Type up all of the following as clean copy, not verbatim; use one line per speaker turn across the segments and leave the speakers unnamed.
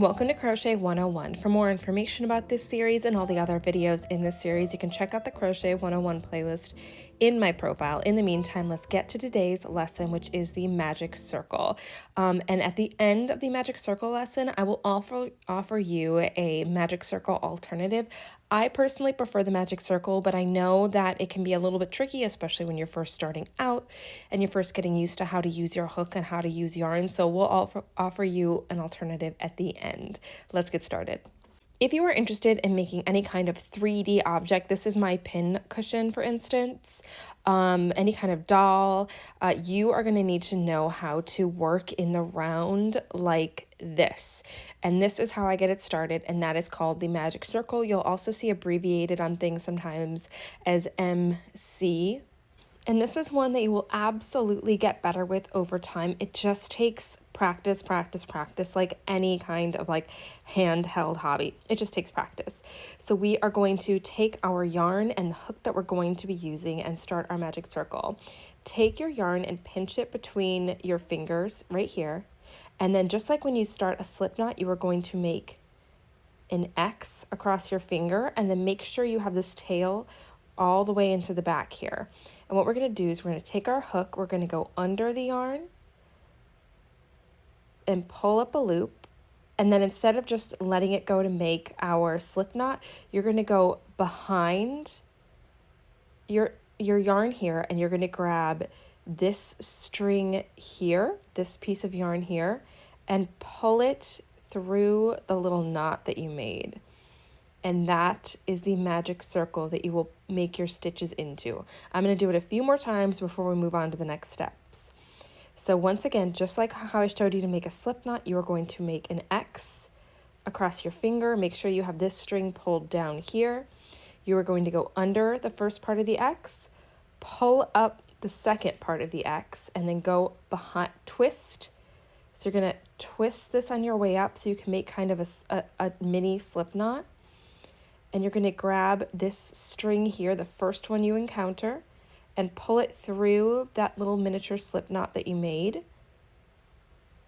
Welcome to Crochet 101. For more information about this series and all the other videos in this series, you can check out the Crochet 101 playlist in my profile. In the meantime, let's get to today's lesson, which is the magic circle. And at the end of the magic circle lesson, I will offer you a magic circle alternative. I personally prefer the magic circle, but I know that it can be a little bit tricky, especially when you're first starting out and you're first getting used to how to use your hook and how to use yarn. So we'll offer you an alternative at the end. Let's get started. If you are interested in making any kind of 3D object, this is my pin cushion, for instance, any kind of doll, you are going to need to know how to work in the round like this. And this is how I get it started, and that is called the magic circle. You'll also see abbreviated on things sometimes as MC. And this is one that you will absolutely get better with over time. It just takes practice, like any kind of like handheld hobby. It just takes practice. So we are going to take our yarn and the hook that we're going to be using and start our magic circle. Take your yarn and pinch it between your fingers right here. And then just like when you start a slip knot, you are going to make an X across your finger, and then make sure you have this tail all the way into the back here. And what we're going to do is we're going to take our hook, we're going to go under the yarn and pull up a loop, and then instead of just letting it go to make our slip knot, you're going to go behind your yarn here, and you're going to grab this string here, this piece of yarn here, and pull it through the little knot that you made. And that is the magic circle that you will make your stitches into. I'm going to do it a few more times before we move on to the next steps. So once again, just like how I showed you to make a slip knot, you are going to make an X across your finger. Make sure you have this string pulled down here. You are going to go under the first part of the X, pull up the second part of the X, and then go behind, twist. So you're going to twist this on your way up so you can make kind of a mini slip knot. And you're going to grab this string here, the first one you encounter, and pull it through that little miniature slip knot that you made.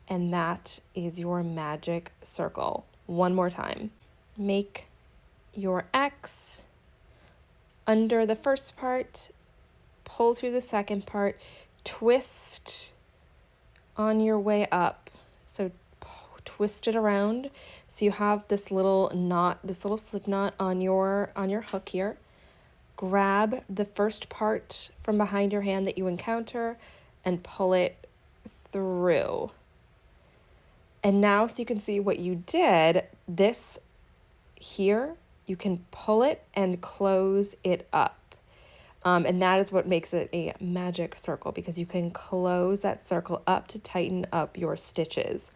And that is your magic circle. One more time. Make your X under the first part, pull through the second part, twist on your way up. So twist it around so you have this little knot, this little slip knot on your hook here. Grab the first part from behind your hand that you encounter and pull it through. And now, so you can see what you did, this here, you can pull it and close it up. And that is what makes it a magic circle, because you can close that circle up to tighten up your stitches.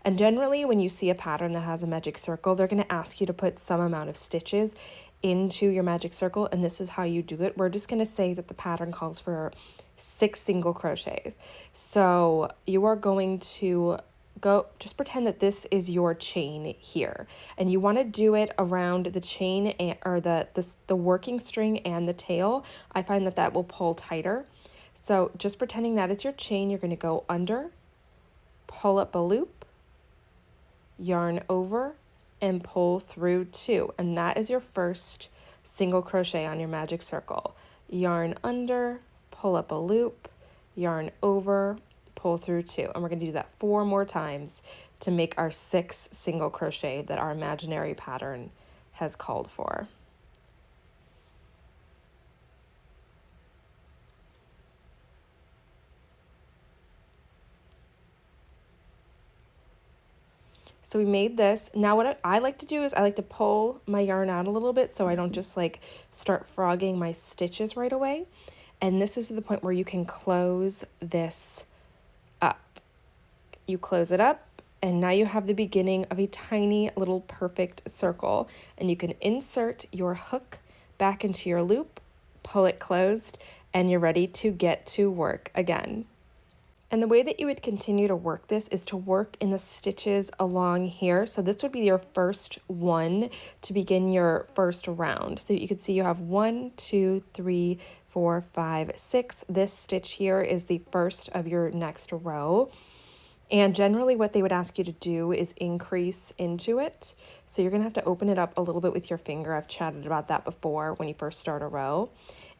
And generally, when you see a pattern that has a magic circle, they're going to ask you to put some amount of stitches into your magic circle, and this is how you do it. We're just going to say that the pattern calls for 6 single crochets. So you are going to just pretend that this is your chain here, and you want to do it around the chain or the working string and the tail. I find that will pull tighter. So just pretending that is your chain, you're going to go under, pull up a loop, yarn over, and pull through 2, and that is your first single crochet on your magic circle. Yarn under, pull up a loop, yarn over, pull through 2, and we're going to do that 4 more times to make our 6 single crochet that our imaginary pattern has called for. So we made this. Now what I like to do is I like to pull my yarn out a little bit so I don't just like start frogging my stitches right away. And this is the point where you can close this up. You close it up, and now you have the beginning of a tiny little perfect circle. And you can insert your hook back into your loop, pull it closed, and you're ready to get to work again. And the way that you would continue to work this is to work in the stitches along here. So this would be your first one to begin your first round. So you can see you have 1, 2, 3, 4, 5, 6. This stitch here is the first of your next row. And generally what they would ask you to do is increase into it. So you're gonna have to open it up a little bit with your finger. I've chatted about that before when you first start a row.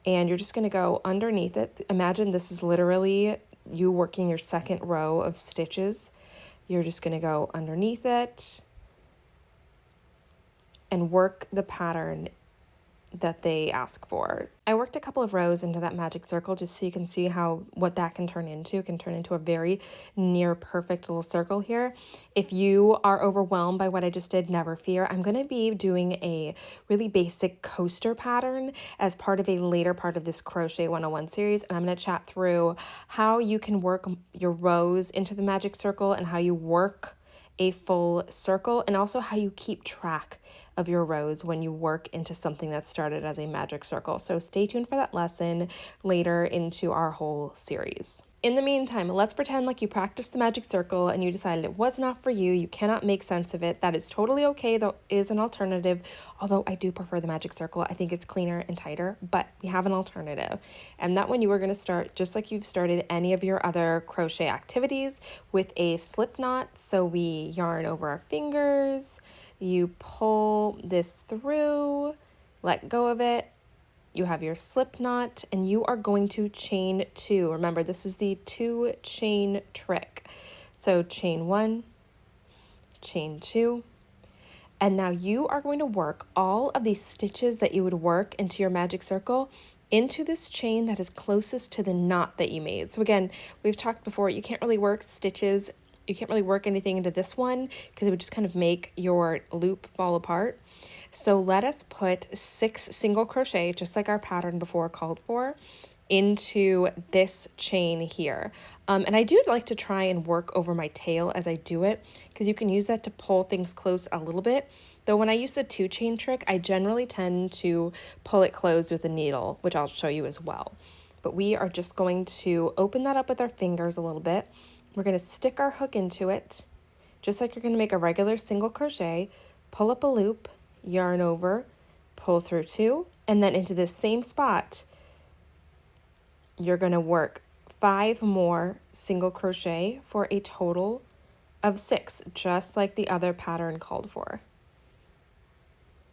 And you're just gonna go underneath it. Imagine this is literally you working your second row of stitches. You're just gonna go underneath it and work the pattern that they ask for. I worked a couple of rows into that magic circle just so you can see what that can turn into. It can turn into a very near perfect little circle here. If you are overwhelmed by what I just did, never fear. I'm going to be doing a really basic coaster pattern as part of a later part of this Crochet 101 series, and I'm going to chat through how you can work your rows into the magic circle and how you work a full circle, and also how you keep track of your rows when you work into something that started as a magic circle. So stay tuned for that lesson later into our whole series. In the meantime, let's pretend like you practiced the magic circle and you decided it was not for you. You cannot make sense of it. That is totally okay. There is an alternative, although I do prefer the magic circle. I think it's cleaner and tighter, but we have an alternative. And that one you are going to start just like you've started any of your other crochet activities with a slip knot. So we yarn over our fingers, you pull this through, let go of it, you have your slip knot, and you are going to chain 2. Remember, this is the 2 chain trick. So chain 1, chain 2, and now you are going to work all of these stitches that you would work into your magic circle into this chain that is closest to the knot that you made. So again, we've talked before, you can't really work stitches, you can't really work anything into this one because it would just kind of make your loop fall apart. So let us put 6 single crochet, just like our pattern before called for, into this chain here. And I do like to try and work over my tail as I do it, because you can use that to pull things closed a little bit. Though when I use the 2 chain trick, I generally tend to pull it closed with a needle, which I'll show you as well. But we are just going to open that up with our fingers a little bit. We're going to stick our hook into it, just like you're going to make a regular single crochet, pull up a loop, yarn over, pull through 2, and then into this same spot, you're going to work 5 more single crochet for a total of 6, just like the other pattern called for.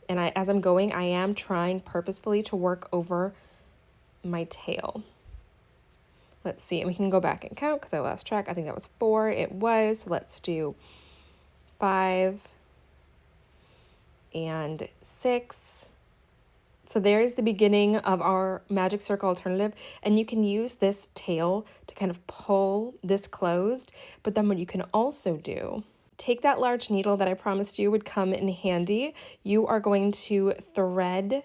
And as I'm going, I am trying purposefully to work over my tail. Let's see, and we can go back and count because I lost track. I think that was 4. It was. Let's do 5 and 6. So there's the beginning of our magic circle alternative, and you can use this tail to kind of pull this closed. But then what you can also do, take that large needle that I promised you would come in handy. You are going to thread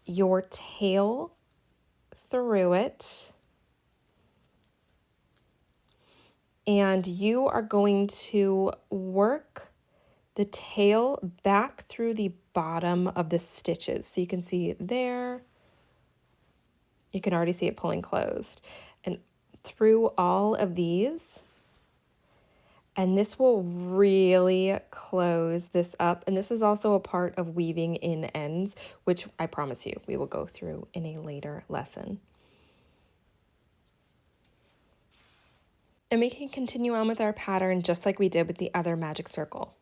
your tail through it, and you are going to work the tail back through the bottom of the stitches. So you can see there, you can already see it pulling closed, and through all of these. And this will really close this up. And this is also a part of weaving in ends, which I promise you we will go through in a later lesson. And we can continue on with our pattern just like we did with the other magic circle.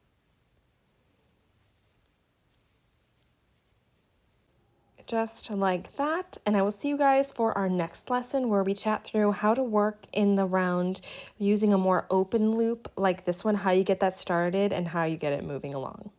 Just like that, and I will see you guys for our next lesson where we chat through how to work in the round using a more open loop like this one, how you get that started and how you get it moving along.